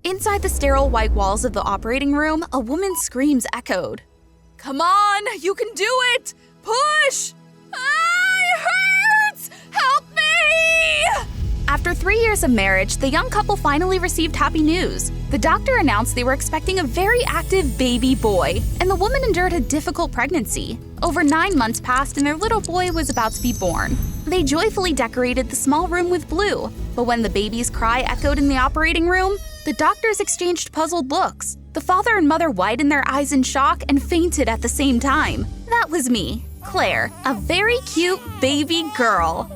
Inside the sterile white walls of the operating room, a woman's screams echoed. "Come on, you can do it! Push! Ah, it hurts! Help me!" After 3 years of marriage, the young couple finally received happy news. The doctor announced they were expecting a very active baby boy, and the woman endured a difficult pregnancy. Over 9 months passed and their little boy was about to be born. They joyfully decorated the small room with blue, but when the baby's cry echoed in the operating room, the doctors exchanged puzzled looks. The father and mother widened their eyes in shock and fainted at the same time. That was me, Claire, a very cute baby girl.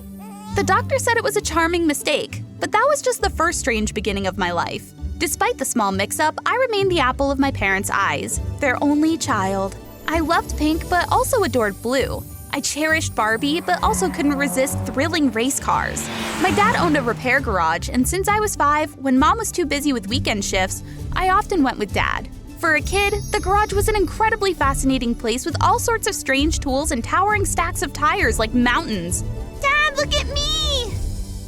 The doctor said it was a charming mistake, but that was just the first strange beginning of my life. Despite the small mix-up, I remained the apple of my parents' eyes, their only child. I loved pink but also adored blue. I cherished Barbie but also couldn't resist thrilling race cars. My dad owned a repair garage, and since I was 5, when mom was too busy with weekend shifts, I often went with dad. For a kid, the garage was an incredibly fascinating place with all sorts of strange tools and towering stacks of tires like mountains. "Dad, look at me!"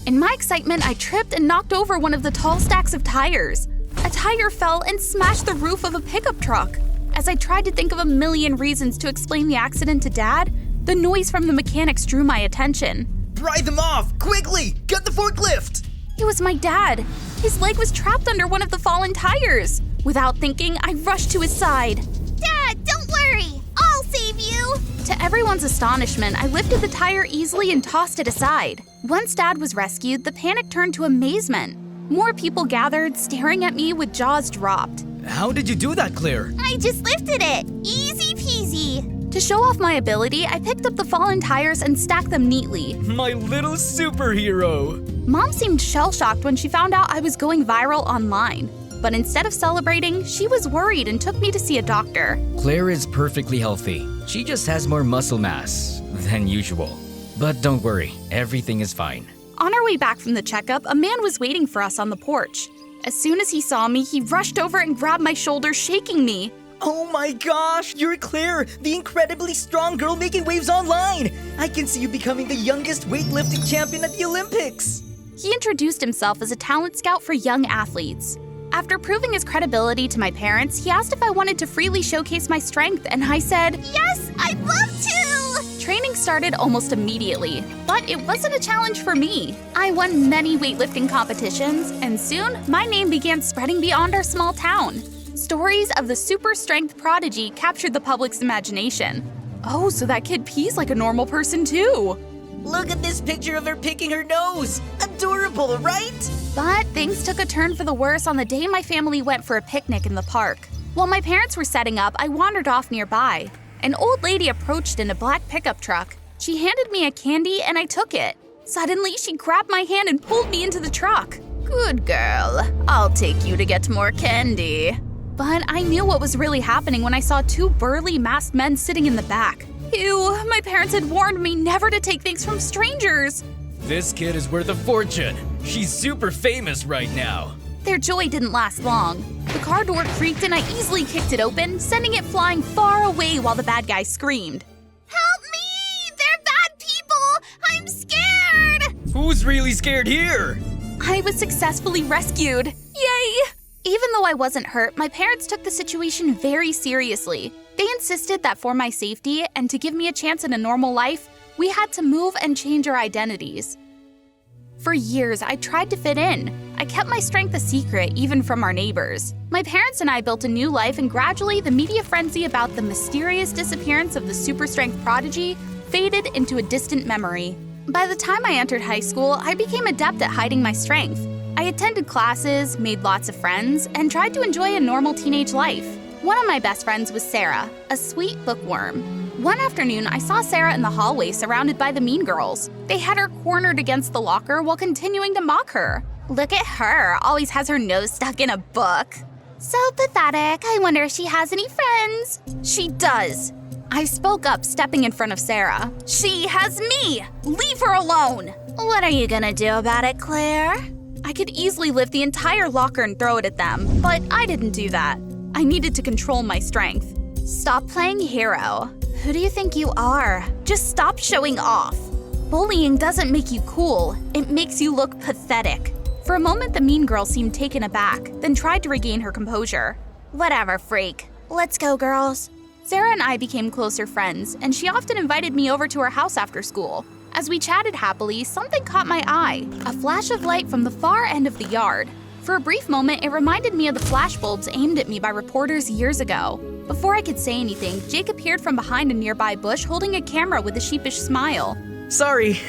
In my excitement, I tripped and knocked over one of the tall stacks of tires. A tire fell and smashed the roof of a pickup truck. As I tried to think of a million reasons to explain the accident to Dad, the noise from the mechanics drew my attention. "Pry them off! Quickly! Get the forklift!" It was my dad. His leg was trapped under one of the fallen tires. Without thinking, I rushed to his side. "Dad, don't worry! I'll save you!" To everyone's astonishment, I lifted the tire easily and tossed it aside. Once Dad was rescued, the panic turned to amazement. More people gathered, staring at me with jaws dropped. "How did you do that, Claire?" "I just lifted it. Easy peasy." To show off my ability, I picked up the fallen tires and stacked them neatly. "My little superhero!" Mom seemed shell-shocked when she found out I was going viral online. But instead of celebrating, she was worried and took me to see a doctor. Claire is perfectly healthy. She just has more muscle mass than usual. But don't worry, everything is fine. On our way back from the checkup, a man was waiting for us on the porch. As soon as he saw me, he rushed over and grabbed my shoulder, shaking me. "Oh my gosh, you're Claire, the incredibly strong girl making waves online! I can see you becoming the youngest weightlifting champion at the Olympics!" He introduced himself as a talent scout for young athletes. After proving his credibility to my parents, he asked if I wanted to freely showcase my strength, and I said, "Yes, I'd love to!" Training started almost immediately, but it wasn't a challenge for me. I won many weightlifting competitions, and soon my name began spreading beyond our small town. Stories of the super strength prodigy captured the public's imagination. Oh, so that kid pees like a normal person too. Look at this picture of her picking her nose! Adorable, right? But things took a turn for the worse on the day my family went for a picnic in the park. While my parents were setting up, I wandered off nearby. An old lady approached in a black pickup truck. She handed me a candy and I took it. Suddenly, she grabbed my hand and pulled me into the truck. "Good girl, I'll take you to get more candy." But I knew what was really happening when I saw 2 burly masked men sitting in the back. Ew, my parents had warned me never to take things from strangers. This kid is worth a fortune. She's super famous right now. Their joy didn't last long. The car door creaked and I easily kicked it open, sending it flying far away while the bad guy screamed. "Help me! They're bad people! I'm scared!" Who's really scared here? I was successfully rescued. Yay! Even though I wasn't hurt, my parents took the situation very seriously. They insisted that for my safety and to give me a chance at a normal life, we had to move and change our identities. For years, I tried to fit in. I kept my strength a secret, even from our neighbors. My parents and I built a new life, and gradually the media frenzy about the mysterious disappearance of the super strength prodigy faded into a distant memory. By the time I entered high school, I became adept at hiding my strength. I attended classes, made lots of friends, and tried to enjoy a normal teenage life. One of my best friends was Sarah, a sweet bookworm. One afternoon, I saw Sarah in the hallway surrounded by the mean girls. They had her cornered against the locker while continuing to mock her. "Look at her, always has her nose stuck in a book." "So pathetic, I wonder if she has any friends." "She does." I spoke up, stepping in front of Sarah. "She has me! Leave her alone!" "What are you gonna do about it, Claire?" I could easily lift the entire locker and throw it at them, but I didn't do that. I needed to control my strength. "Stop playing hero. Who do you think you are? Just stop showing off. Bullying doesn't make you cool. It makes you look pathetic." For a moment, the mean girl seemed taken aback, then tried to regain her composure. Whatever, freak. Let's go, girls. Sarah and I became closer friends, and she often invited me over to her house after school. As we chatted happily, something caught my eye, a flash of light from the far end of the yard. For a brief moment, it reminded me of the flashbulbs aimed at me by reporters years ago. Before I could say anything, Jake appeared from behind a nearby bush holding a camera with a sheepish smile. Sorry,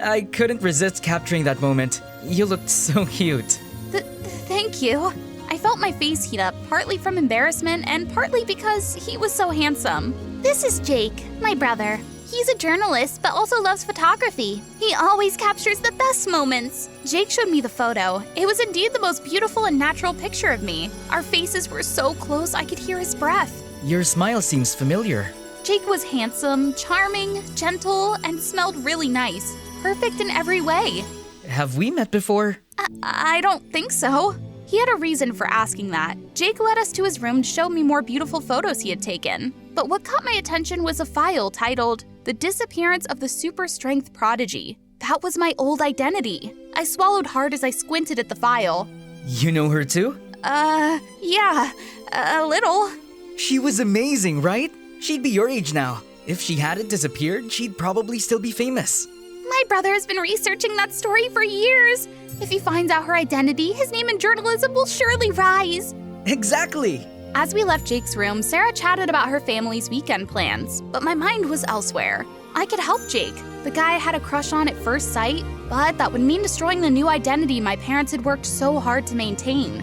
I couldn't resist capturing that moment. You looked so cute. Thank you. I felt my face heat up, partly from embarrassment and partly because he was so handsome. This is Jake, my brother. He's a journalist, but also loves photography. He always captures the best moments. Jake showed me the photo. It was indeed the most beautiful and natural picture of me. Our faces were so close I could hear his breath. Your smile seems familiar. Jake was handsome, charming, gentle, and smelled really nice. Perfect in every way. Have we met before? I don't think so. He had a reason for asking that. Jake led us to his room to show me more beautiful photos he had taken. But what caught my attention was a file titled, "The Disappearance of the Super Strength Prodigy." That was my old identity. I swallowed hard as I squinted at the file. You know her too? Yeah, a little. She was amazing, right? She'd be your age now. If she hadn't disappeared, she'd probably still be famous. My brother has been researching that story for years. If he finds out her identity, his name in journalism will surely rise. Exactly! As we left Jake's room, Sarah chatted about her family's weekend plans, but my mind was elsewhere. I could help Jake, the guy I had a crush on at first sight, but that would mean destroying the new identity my parents had worked so hard to maintain.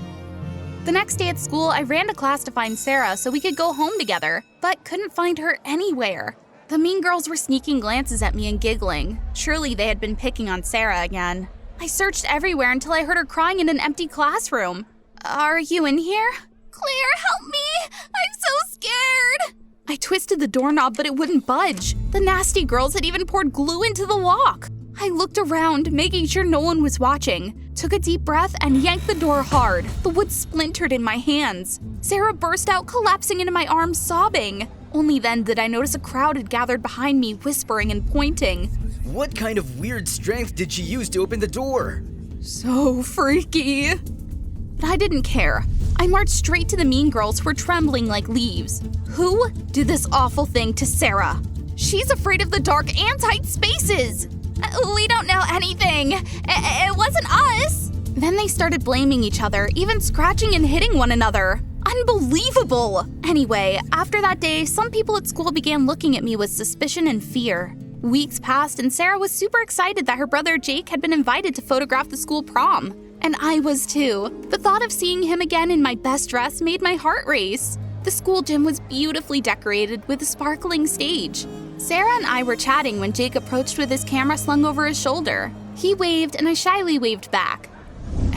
The next day at school, I ran to class to find Sarah so we could go home together, but couldn't find her anywhere. The mean girls were sneaking glances at me and giggling. Surely they had been picking on Sarah again. I searched everywhere until I heard her crying in an empty classroom. Are you in here? Claire, help me! I'm so scared! I twisted the doorknob, but it wouldn't budge. The nasty girls had even poured glue into the lock. I looked around, making sure no one was watching, took a deep breath, and yanked the door hard. The wood splintered in my hands. Sarah burst out, collapsing into my arms, sobbing. Only then did I notice a crowd had gathered behind me, whispering and pointing. What kind of weird strength did she use to open the door? So freaky. But I didn't care. I marched straight to the mean girls who were trembling like leaves. Who did this awful thing to Sarah? She's afraid of the dark and tight spaces. We don't know anything. It wasn't us. Then they started blaming each other, even scratching and hitting one another. Unbelievable! Anyway, after that day, some people at school began looking at me with suspicion and fear. Weeks passed and Sarah was super excited that her brother Jake had been invited to photograph the school prom. And I was too. The thought of seeing him again in my best dress made my heart race. The school gym was beautifully decorated with a sparkling stage. Sarah and I were chatting when Jake approached with his camera slung over his shoulder. He waved and I shyly waved back.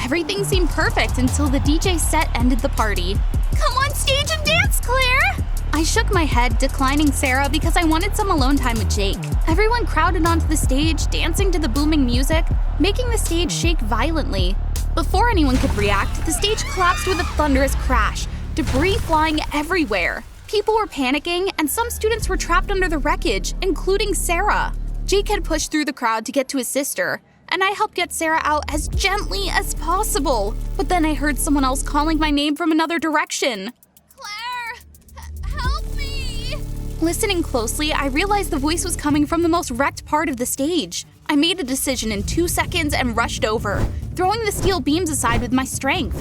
Everything seemed perfect until the DJ set ended the party. Come on stage and dance, Claire! I shook my head, declining Sarah because I wanted some alone time with Jake. Everyone crowded onto the stage, dancing to the booming music, making the stage shake violently. Before anyone could react, the stage collapsed with a thunderous crash, debris flying everywhere. People were panicking, and some students were trapped under the wreckage, including Sarah. Jake had pushed through the crowd to get to his sister, and I helped get Sarah out as gently as possible. But then I heard someone else calling my name from another direction. Claire, help me! Listening closely, I realized the voice was coming from the most wrecked part of the stage. I made a decision in 2 seconds and rushed over, throwing the steel beams aside with my strength.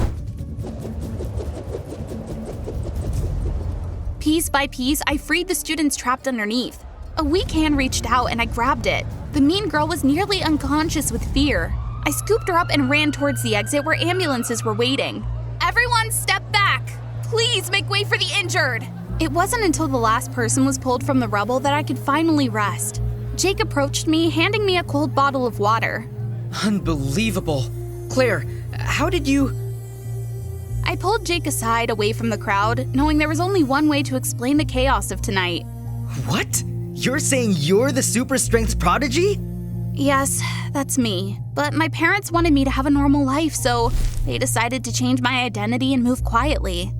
Piece by piece, I freed the students trapped underneath. A weak hand reached out and I grabbed it. The mean girl was nearly unconscious with fear. I scooped her up and ran towards the exit where ambulances were waiting. Everyone step back! Please make way for the injured! It wasn't until the last person was pulled from the rubble that I could finally rest. Jake approached me, handing me a cold bottle of water. Unbelievable. Claire, how did you... I pulled Jake aside away from the crowd, knowing there was only one way to explain the chaos of tonight. What? You're saying you're the super strength prodigy? Yes, that's me. But my parents wanted me to have a normal life, so they decided to change my identity and move quietly.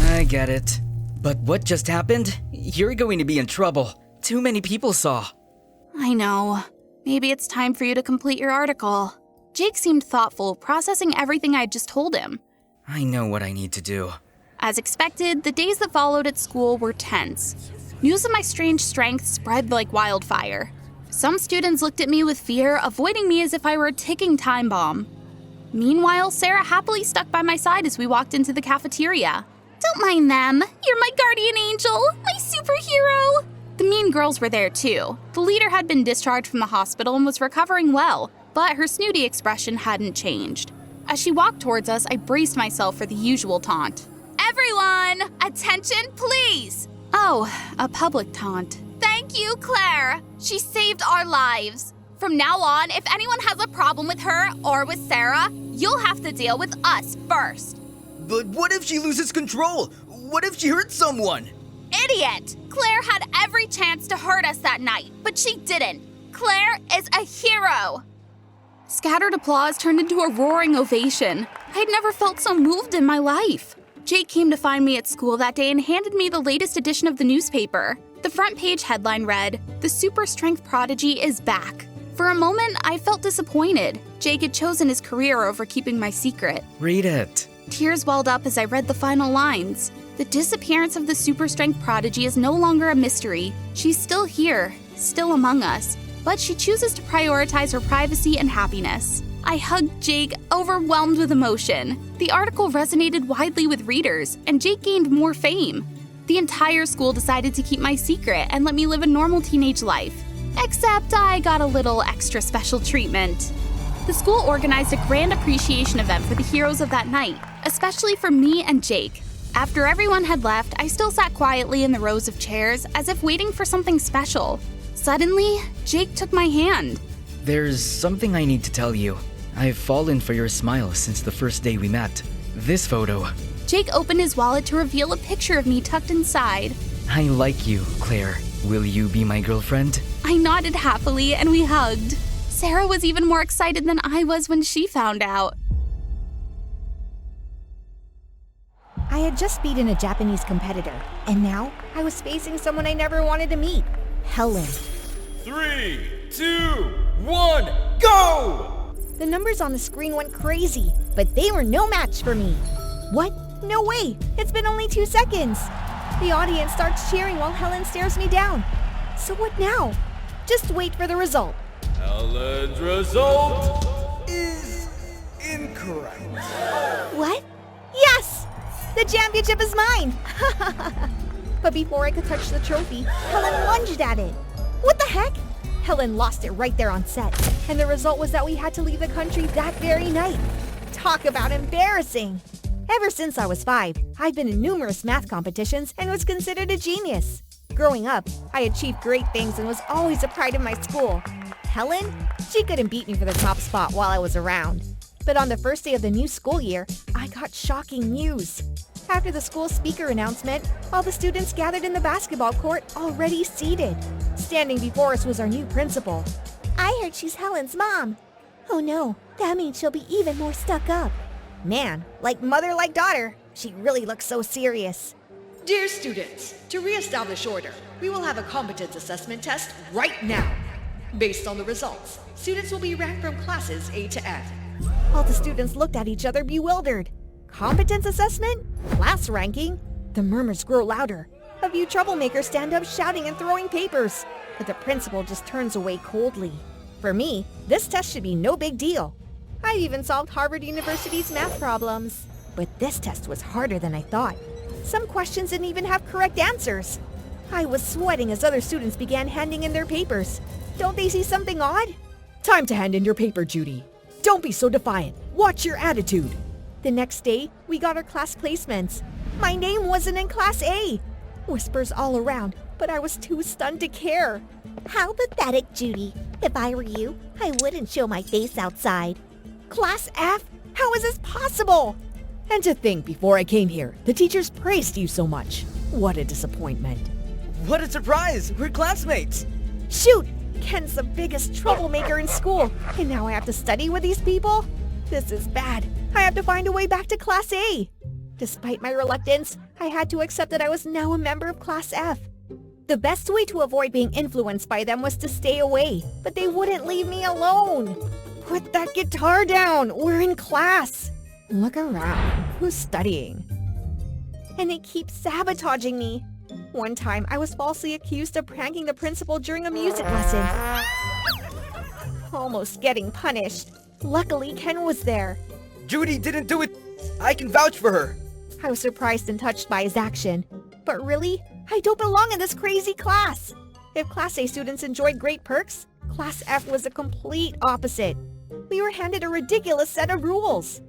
I get it. But what just happened? You're going to be in trouble. Too many people saw. I know. Maybe it's time for you to complete your article. Jake seemed thoughtful, processing everything I had just told him. I know what I need to do. As expected, the days that followed at school were tense. News of my strange strength spread like wildfire. Some students looked at me with fear, avoiding me as if I were a ticking time bomb. Meanwhile, Sarah happily stuck by my side as we walked into the cafeteria. Don't mind them. You're my guardian angel, my superhero. The mean girls were there too. The leader had been discharged from the hospital and was recovering well, but her snooty expression hadn't changed. As she walked towards us, I braced myself for the usual taunt. Everyone, attention please! Oh, a public taunt. Thank you, Claire. She saved our lives. From now on, if anyone has a problem with her or with Sarah, you'll have to deal with us first. But what if she loses control? What if she hurts someone? Idiot! Claire had every chance to hurt us that night, but she didn't. Claire is a hero. Scattered applause turned into a roaring ovation. I had never felt so moved in my life. Jake came to find me at school that day and handed me the latest edition of the newspaper. The front page headline read, "The super strength prodigy is back." For a moment, I felt disappointed. Jake had chosen his career over keeping my secret. Read it. Tears welled up as I read the final lines. The disappearance of the super strength prodigy is no longer a mystery. She's still here, still among us, but she chooses to prioritize her privacy and happiness. I hugged Jake, overwhelmed with emotion. The article resonated widely with readers, and Jake gained more fame. The entire school decided to keep my secret and let me live a normal teenage life. Except I got a little extra special treatment. The school organized a grand appreciation event for the heroes of that night, especially for me and Jake. After everyone had left, I still sat quietly in the rows of chairs, as if waiting for something special. Suddenly, Jake took my hand. There's something I need to tell you. I've fallen for your smile since the first day we met. This photo. Jake opened his wallet to reveal a picture of me tucked inside. I like you, Claire. Will you be my girlfriend? I nodded happily and we hugged. Sarah was even more excited than I was when she found out. I had just beaten a Japanese competitor, and now I was facing someone I never wanted to meet, Helen. 3, 2, 1, go! The numbers on the screen went crazy, but they were no match for me. What? No way! It's been only 2 seconds! The audience starts cheering while Helen stares me down. So what now? Just wait for the result. Helen's result is incorrect. What? Yes! The championship is mine! But before I could touch the trophy, Helen lunged at it. What the heck? Helen lost it right there on set, and the result was that we had to leave the country that very night. Talk about embarrassing! Ever since I was 5, I've been in numerous math competitions and was considered a genius. Growing up, I achieved great things and was always a pride of my school. Helen? She couldn't beat me for the top spot while I was around. But on the first day of the new school year, I got shocking news. After the school speaker announcement, all the students gathered in the basketball court already seated. Standing before us was our new principal. I heard she's Helen's mom. Oh no, that means she'll be even more stuck up. Man, like mother, like daughter. She really looks so serious. Dear students, to reestablish order, we will have a competence assessment test right now. Based on the results, students will be ranked from classes A to F. All the students looked at each other bewildered. Competence assessment? Class ranking? The murmurs grow louder. A few troublemakers stand up shouting and throwing papers, but the principal just turns away coldly. For me, this test should be no big deal. I've even solved Harvard University's math problems. But this test was harder than I thought. Some questions didn't even have correct answers. I was sweating as other students began handing in their papers. Don't they see something odd? Time to hand in your paper, Judy. Don't be so defiant. Watch your attitude. The next day, we got our class placements. My name wasn't in Class A. Whispers all around, but I was too stunned to care. How pathetic, Judy. If I were you, I wouldn't show my face outside. Class F? How is this possible? And to think, before I came here, the teachers praised you so much. What a disappointment. What a surprise! We're classmates! Shoot! Ken's the biggest troublemaker in school, and now I have to study with these people? This is bad. I have to find a way back to Class A. Despite my reluctance, I had to accept that I was now a member of Class F. The best way to avoid being influenced by them was to stay away, but they wouldn't leave me alone. Put that guitar down! We're in class! Look around. Who's studying? And it keeps sabotaging me. One time, I was falsely accused of pranking the principal during a music lesson. Almost getting punished. Luckily, Ken was there. Judy didn't do it. I can vouch for her. I was surprised and touched by his action. But really, I don't belong in this crazy class. If Class A students enjoyed great perks, Class F was the complete opposite. We were handed a ridiculous set of rules.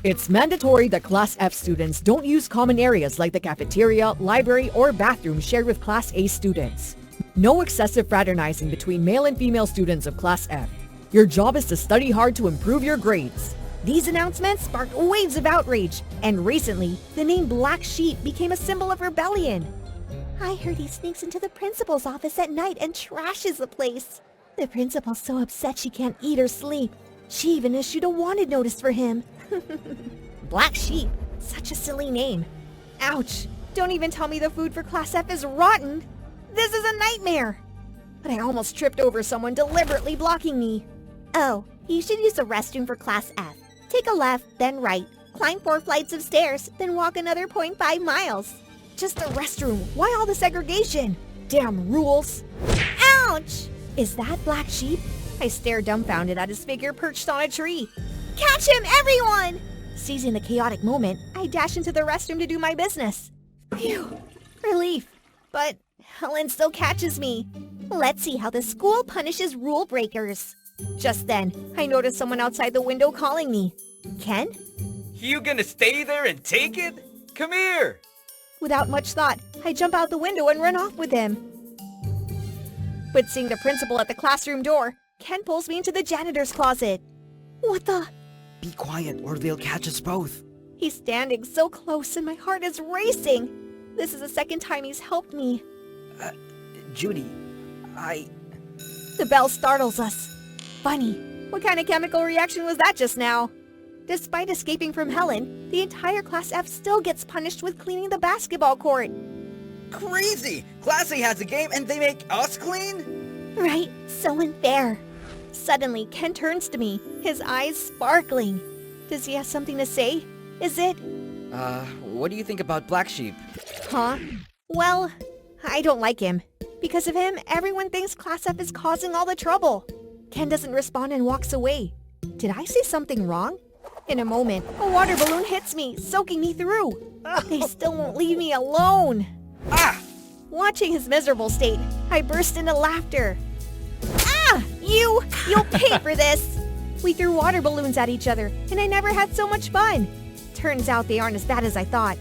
It's mandatory that Class F students don't use common areas like the cafeteria, library, or bathroom shared with Class A students. No excessive fraternizing between male and female students of Class F. Your job is to study hard to improve your grades. These announcements sparked waves of outrage, and recently, the name Black Sheep became a symbol of rebellion. I heard he sneaks into the principal's office at night and trashes the place. The principal's so upset she can't eat or sleep. She even issued a wanted notice for him. Black Sheep? Such a silly name. Ouch! Don't even tell me the food for Class F is rotten! This is a nightmare! But I almost tripped over someone deliberately blocking me. Oh, you should use the restroom for Class F. Take a left, then right, climb 4 flights of stairs, then walk another 0.5 miles. Just a restroom. Why all the segregation? Damn rules. Ouch! Is that Black Sheep? I stare dumbfounded at his figure perched on a tree. Catch him, everyone! Seizing the chaotic moment, I dash into the restroom to do my business. Phew. Relief. But Helen still catches me. Let's see how the school punishes rule breakers. Just then, I noticed someone outside the window calling me. Ken? You gonna stay there and take it? Come here. Without much thought, I jump out the window and run off with him. But seeing the principal at the classroom door, Ken pulls me into the janitor's closet. What the? Be quiet or they'll catch us both. He's standing so close and my heart is racing. This is the second time he's helped me. Judy, The bell startles us. Funny, what kind of chemical reaction was that just now? Despite escaping from Helen, the entire Class F still gets punished with cleaning the basketball court. Crazy! Class A has a game and they make us clean? Right, so unfair. Suddenly, Ken turns to me, his eyes sparkling. Does he have something to say? Is it? What do you think about Black Sheep? Huh? Well, I don't like him. Because of him, everyone thinks Class F is causing all the trouble. Ken doesn't respond and walks away. Did I say something wrong? In a moment, a water balloon hits me, soaking me through. They still won't leave me alone. Ah! Watching his miserable state, I burst into laughter. Ah! You'll pay for this! We threw water balloons at each other, and I never had so much fun. Turns out they aren't as bad as I thought.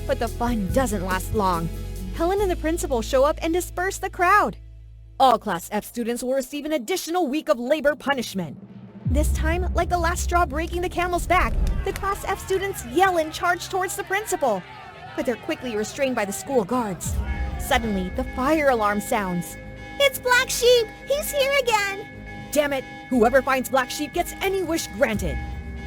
But the fun doesn't last long. Helen and the principal show up and disperse the crowd. All Class F students will receive an additional week of labor punishment. This time, like the last straw breaking the camel's back, the Class F students yell and charge towards the principal. But they're quickly restrained by the school guards. Suddenly, the fire alarm sounds. It's Black Sheep! He's here again! Damn it! Whoever finds Black Sheep gets any wish granted.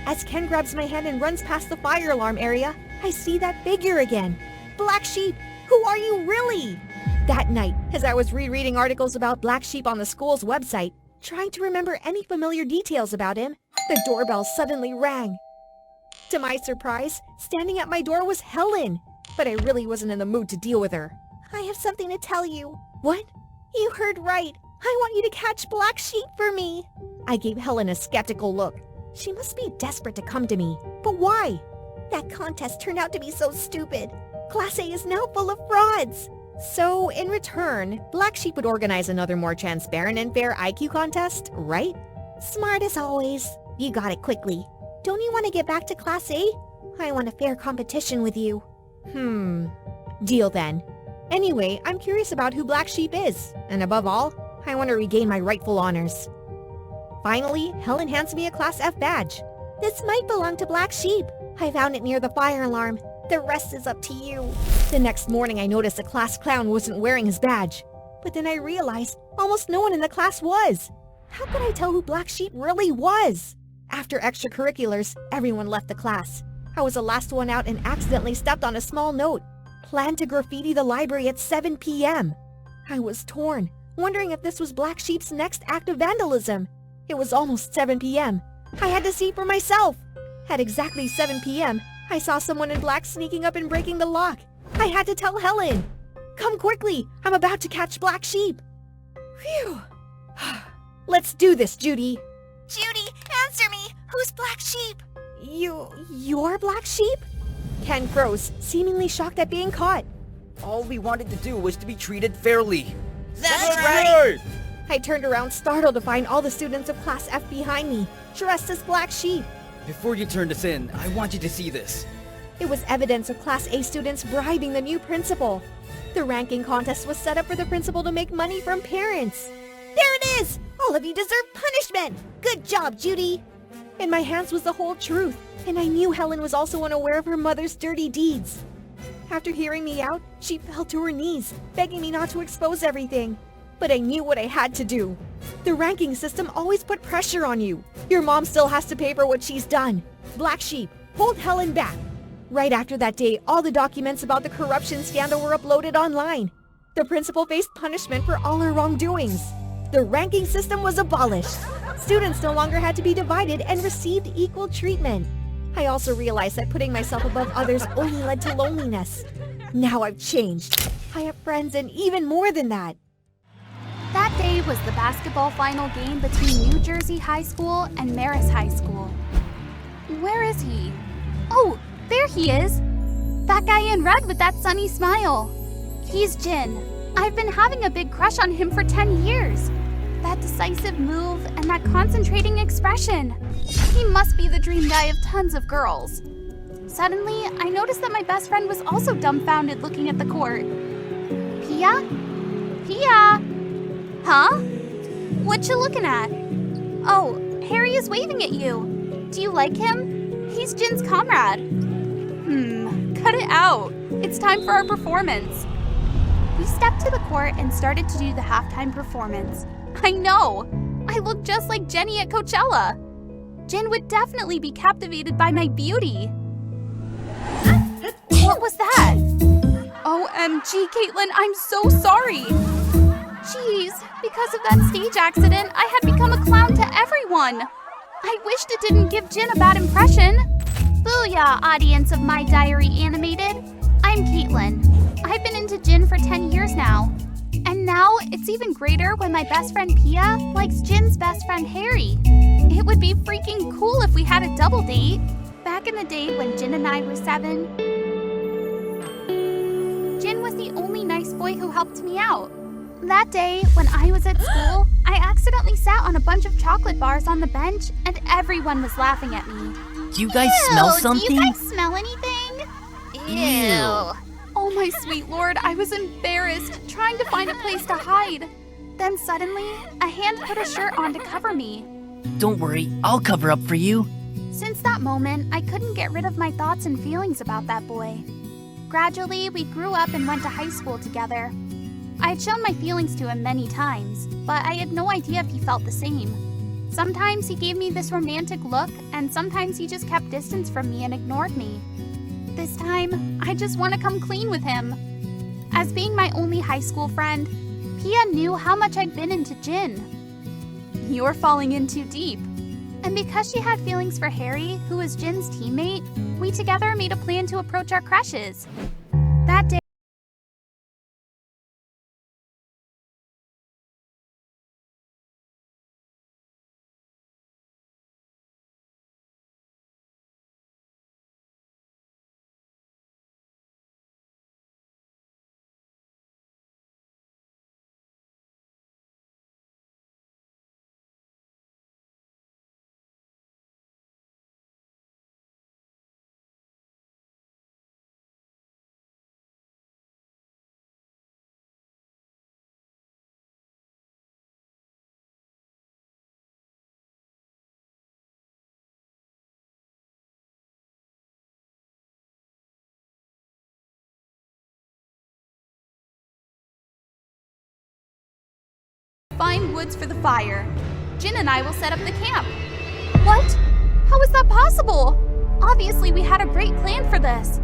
As Ken grabs my hand and runs past the fire alarm area, I see that figure again. Black Sheep, who are you really? That night, as I was rereading articles about Black Sheep on the school's website, trying to remember any familiar details about him, the doorbell suddenly rang. To my surprise, standing at my door was Helen, but I really wasn't in the mood to deal with her. I have something to tell you. What? You heard right. I want you to catch Black Sheep for me. I gave Helen a skeptical look. She must be desperate to come to me. But why? That contest turned out to be so stupid. Class A is now full of frauds. So, in return, Black Sheep would organize another more transparent and fair IQ contest, right? Smart as always. You got it quickly. Don't you want to get back to Class A? I want a fair competition with you. Deal then. Anyway, I'm curious about who Black Sheep is. And above all, I want to regain my rightful honors. Finally, Helen hands me a Class F badge. This might belong to Black Sheep. I found it near the fire alarm. The rest is up to you. The next morning I noticed the class clown wasn't wearing his badge. But then I realized almost no one in the class was. How could I tell who Black Sheep really was? After extracurriculars, everyone left the class. I was the last one out and accidentally stepped on a small note. Planned to graffiti the library at 7 p.m. I was torn, wondering if this was Black Sheep's next act of vandalism. It was almost 7 p.m. I had to see for myself. At exactly 7 p.m., I saw someone in black sneaking up and breaking the lock. I had to tell Helen. Come quickly, I'm about to catch Black Sheep. Phew. Let's do this, Judy. Judy, answer me! Who's Black Sheep? You're Black Sheep? Ken froze, seemingly shocked at being caught. All we wanted to do was to be treated fairly. That's right! I turned around, startled to find all the students of Class F behind me, dressed as Black Sheep. Before you turn this in, I want you to see this. It was evidence of Class A students bribing the new principal. The ranking contest was set up for the principal to make money from parents. There it is! All of you deserve punishment! Good job, Judy! In my hands was the whole truth, and I knew Helen was also unaware of her mother's dirty deeds. After hearing me out, she fell to her knees, begging me not to expose everything. But I knew what I had to do. The ranking system always put pressure on you. Your mom still has to pay for what she's done. Black Sheep, hold Helen back. Right after that day, all the documents about the corruption scandal were uploaded online. The principal faced punishment for all her wrongdoings. The ranking system was abolished. Students no longer had to be divided and received equal treatment. I also realized that putting myself above others only led to loneliness. Now I've changed. I have friends and even more than that. That day was the basketball final game between New Jersey High School and Marist High School. Where is he? Oh, there he is! That guy in red with that sunny smile. He's Jin. I've been having a big crush on him for 10 years. That decisive move and that concentrating expression. He must be the dream guy of tons of girls. Suddenly, I noticed that my best friend was also dumbfounded looking at the court. Pia? Pia? Huh? What you looking at? Oh, Harry is waving at you. Do you like him? He's Jin's comrade. Cut it out. It's time for our performance. We stepped to the court and started to do the halftime performance. I know! I look just like Jenny at Coachella. Jin would definitely be captivated by my beauty. What was that? OMG, Caitlin, I'm so sorry. Jeez, because of that stage accident, I had become a clown to everyone. I wished it didn't give Jin a bad impression. Booyah, audience of My Diary Animated. I'm Caitlin. I've been into Jin for 10 years now. And now, it's even greater when my best friend Pia likes Jin's best friend Harry. It would be freaking cool if we had a double date. Back in the day when Jin and I were 7, Jin was the only nice boy who helped me out. That day, when I was at school, I accidentally sat on a bunch of chocolate bars on the bench and everyone was laughing at me. Do you guys smell something? Do you guys smell anything? Ew. Oh my sweet lord, I was embarrassed, trying to find a place to hide. Then suddenly, a hand put a shirt on to cover me. Don't worry, I'll cover up for you. Since that moment, I couldn't get rid of my thoughts and feelings about that boy. Gradually, we grew up and went to high school together. I had shown my feelings to him many times, but I had no idea if he felt the same. Sometimes he gave me this romantic look, and sometimes he just kept distance from me and ignored me. This time, I just want to come clean with him. As being my only high school friend, Pia knew how much I'd been into Jin. You're falling in too deep. And because she had feelings for Harry, who was Jin's teammate, we together made a plan to approach our crushes. That day, find woods for the fire. Jin and I will set up the camp. What? How is that possible? Obviously, we had a great plan for this.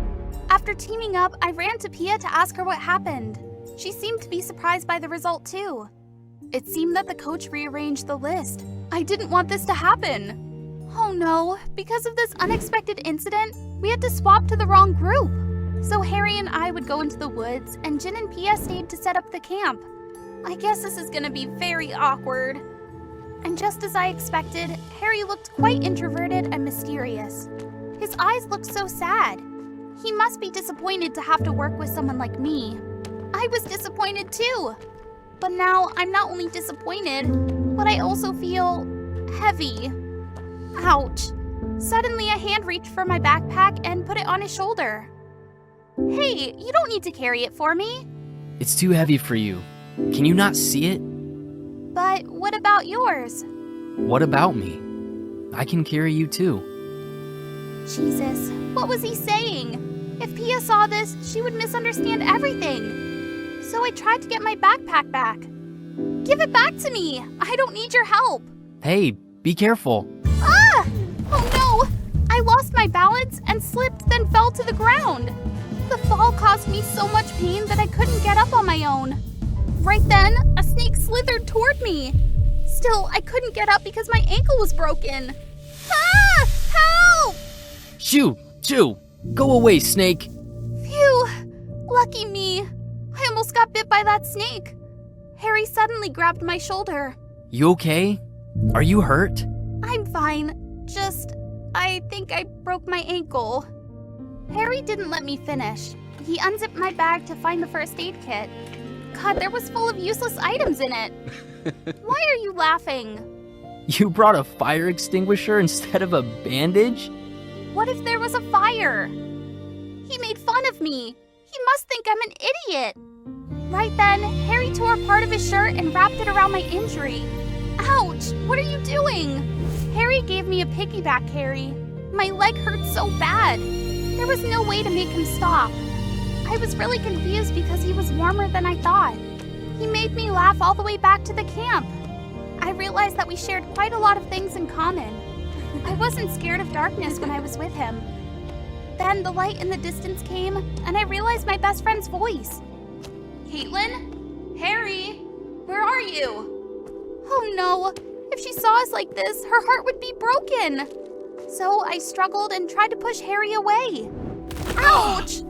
After teaming up, I ran to Pia to ask her what happened. She seemed to be surprised by the result too. It seemed that the coach rearranged the list. I didn't want this to happen. Oh no, because of this unexpected incident, we had to swap to the wrong group. So Harry and I would go into the woods, and Jin and Pia stayed to set up the camp. I guess this is gonna be very awkward. And just as I expected, Harry looked quite introverted and mysterious. His eyes looked so sad. He must be disappointed to have to work with someone like me. I was disappointed too. But now I'm not only disappointed, but I also feel heavy. Ouch. Suddenly a hand reached for my backpack and put it on his shoulder. Hey, you don't need to carry it for me. It's too heavy for you. Can you not see it? But what about yours? What about me? I can carry you too. Jesus, what was he saying? If Pia saw this, she would misunderstand everything. So I tried to get my backpack back. Give it back to me. I don't need your help. Hey, be careful. Ah! Oh no! I lost my balance and slipped, then fell to the ground. The fall caused me so much pain that I couldn't get up on my own. Right then, a snake slithered toward me. Still, I couldn't get up because my ankle was broken. Ah! Help! Shoo! Shoo! Go away, snake! Phew! Lucky me. I almost got bit by that snake. Harry suddenly grabbed my shoulder. You okay? Are you hurt? I'm fine. I think I broke my ankle. Harry didn't let me finish. He unzipped my bag to find the first aid kit. God, there was full of useless items in it. Why are you laughing? You brought a fire extinguisher instead of a bandage? What if there was a fire? He made fun of me. He must think I'm an idiot. Right then, Harry tore a part of his shirt and wrapped it around my injury. Ouch! What are you doing? Harry gave me a piggyback carry. My leg hurt so bad. There was no way to make him stop. I was really confused because he was warmer than I thought. He made me laugh all the way back to the camp. I realized that we shared quite a lot of things in common. I wasn't scared of darkness when I was with him. Then the light in the distance came, and I realized my best friend's voice. Caitlin? Harry? Where are you? Oh no, if she saw us like this, her heart would be broken. So I struggled and tried to push Harry away. Ouch!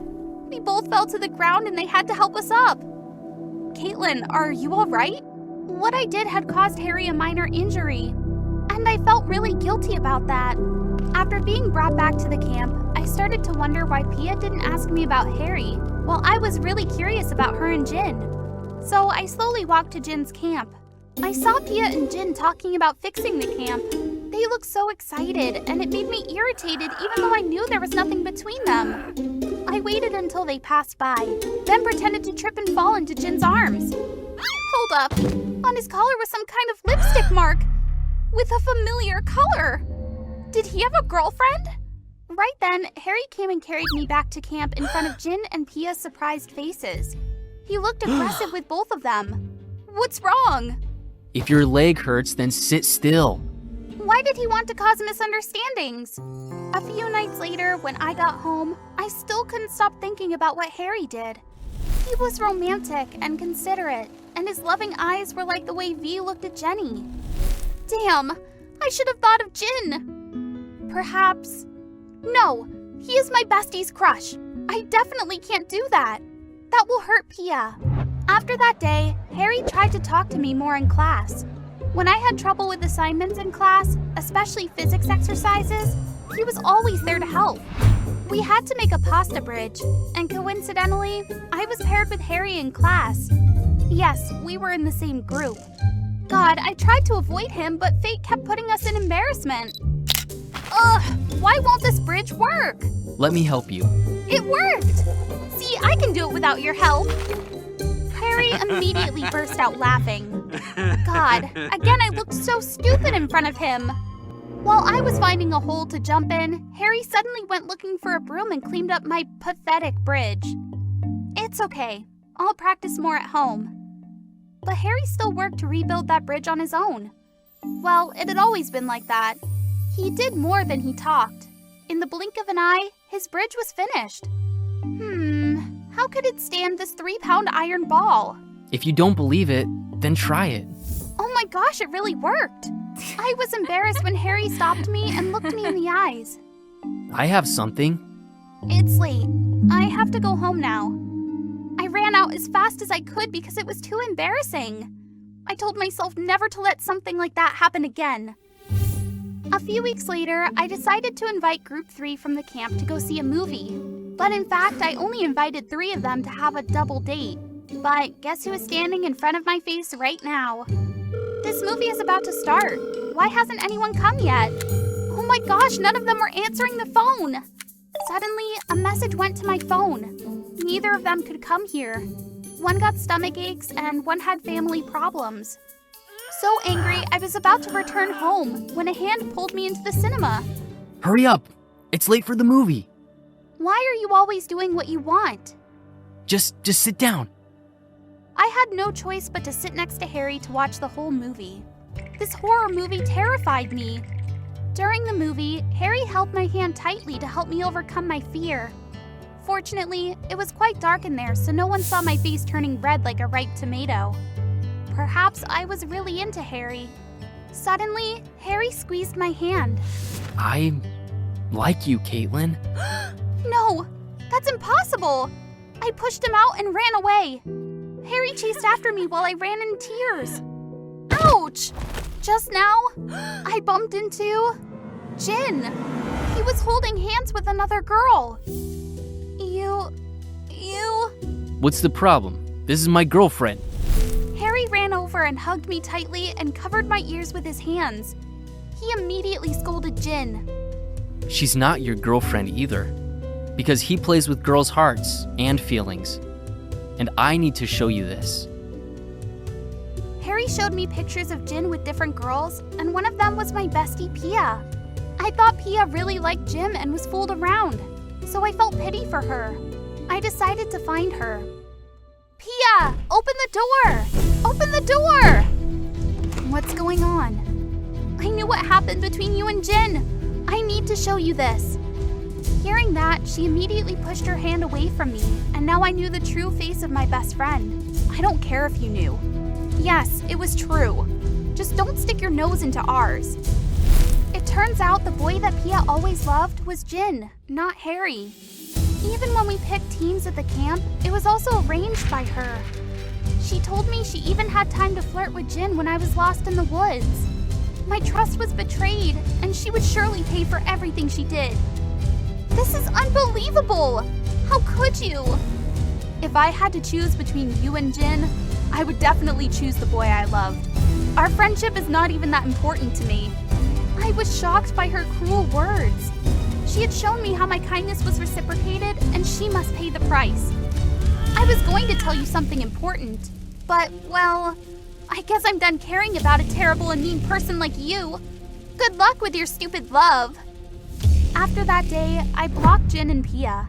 We both fell to the ground and they had to help us up. Caitlin, are you all right? What I did had caused Harry a minor injury, and I felt really guilty about that. After being brought back to the camp, I started to wonder why Pia didn't ask me about Harry, while I was really curious about her and Jin. So I slowly walked to Jin's camp. I saw Pia and Jin talking about fixing the camp. They looked so excited, and it made me irritated even though I knew there was nothing between them. I waited until they passed by, then pretended to trip and fall into Jin's arms. Hold up! On his collar was some kind of lipstick mark with a familiar color. Did he have a girlfriend? Right then, Harry came and carried me back to camp in front of Jin and Pia's surprised faces. He looked aggressive with both of them. What's wrong? If your leg hurts, then sit still. Why did he want to cause misunderstandings? A few nights later, when I got home, I still couldn't stop thinking about what Harry did. He was romantic and considerate, and his loving eyes were like the way V looked at Jenny. Damn, I should have thought of Jin. Perhaps... No, he is my bestie's crush. I definitely can't do that. That will hurt Pia. After that day, Harry tried to talk to me more in class. When I had trouble with assignments in class, especially physics exercises, he was always there to help. We had to make a pasta bridge, and coincidentally, I was paired with Harry in class. Yes, we were in the same group. God, I tried to avoid him, but fate kept putting us in embarrassment. Ugh, why won't this bridge work? Let me help you. It worked! See, I can do it without your help. Harry immediately burst out laughing. God, again I looked so stupid in front of him. While I was finding a hole to jump in, Harry suddenly went looking for a broom and cleaned up my pathetic bridge. It's okay. I'll practice more at home. But Harry still worked to rebuild that bridge on his own. Well, it had always been like that. He did more than he talked. In the blink of an eye, his bridge was finished. How could it stand this 3-pound iron ball? If you don't believe it, then try it. Oh my gosh, it really worked. I was embarrassed when Harry stopped me and looked me in the eyes. I have something. It's late. I have to go home now. I ran out as fast as I could because it was too embarrassing. I told myself never to let something like that happen again. A few weeks later, I decided to invite Group 3 from the camp to go see a movie. But in fact, I only invited 3 of them to have a double date. But guess who is standing in front of my face right now? This movie is about to start. Why hasn't anyone come yet? Oh my gosh, none of them were answering the phone. Suddenly, a message went to my phone. Neither of them could come here. One got stomach aches and one had family problems. So angry, I was about to return home when a hand pulled me into the cinema. Hurry up! It's late for the movie. Why are you always doing what you want? Just sit down. I had no choice but to sit next to Harry to watch the whole movie. This horror movie terrified me. During the movie, Harry held my hand tightly to help me overcome my fear. Fortunately, it was quite dark in there, so no one saw my face turning red like a ripe tomato. Perhaps I was really into Harry. Suddenly, Harry squeezed my hand. I like you, Caitlin. No, that's impossible. I pushed him out and ran away. Harry chased after me while I ran in tears. Ouch! Just now, I bumped into Jin. He was holding hands with another girl. You... What's the problem? This is my girlfriend. Harry ran over and hugged me tightly and covered my ears with his hands. He immediately scolded Jin. She's not your girlfriend either, because he plays with girls' hearts and feelings. And I need to show you this. Harry showed me pictures of Jin with different girls, and one of them was my bestie, Pia. I thought Pia really liked Jim and was fooled around, so I felt pity for her. I decided to find her. Pia, open the door! Open the door! What's going on? I knew what happened between you and Jin. I need to show you this. Hearing that, she immediately pushed her hand away from me, and now I knew the true face of my best friend. I don't care if you knew. Yes, it was true. Just don't stick your nose into ours. It turns out the boy that Pia always loved was Jin, not Harry. Even when we picked teams at the camp, it was also arranged by her. She told me she even had time to flirt with Jin when I was lost in the woods. My trust was betrayed, and she would surely pay for everything she did. This is unbelievable! How could you? If I had to choose between you and Jin, I would definitely choose the boy I loved. Our friendship is not even that important to me. I was shocked by her cruel words. She had shown me how my kindness was reciprocated, and she must pay the price. I was going to tell you something important, but, well, I guess I'm done caring about a terrible and mean person like you. Good luck with your stupid love. After that day, I blocked Jin and Pia.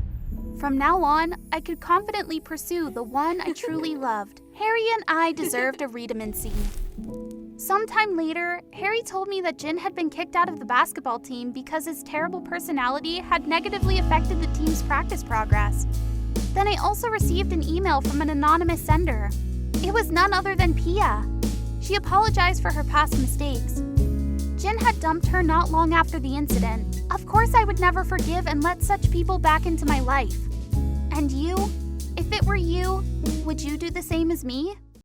From now on, I could confidently pursue the one I truly loved. Harry and I deserved a redundancy. Sometime later, Harry told me that Jin had been kicked out of the basketball team because his terrible personality had negatively affected the team's practice progress. Then I also received an email from an anonymous sender. It was none other than Pia. She apologized for her past mistakes. Jin had dumped her not long after the incident. Of course I would never forgive and let such people back into my life. And you? If it were you, would you do the same as me?